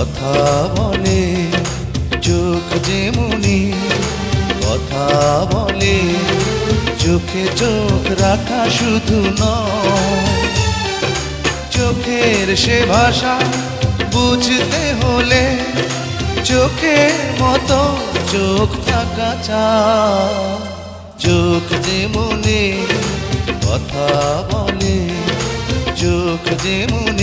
কথা বলে চোখ যেমনি কথা বলে, চোখে চোখ রাখা শুধু নয়, চোখের সে ভাষা বুঝতে হলে চোখের মতো চোখ থাকা চাই। চোখ যেমনি কথা বলে, চোখ যেমনি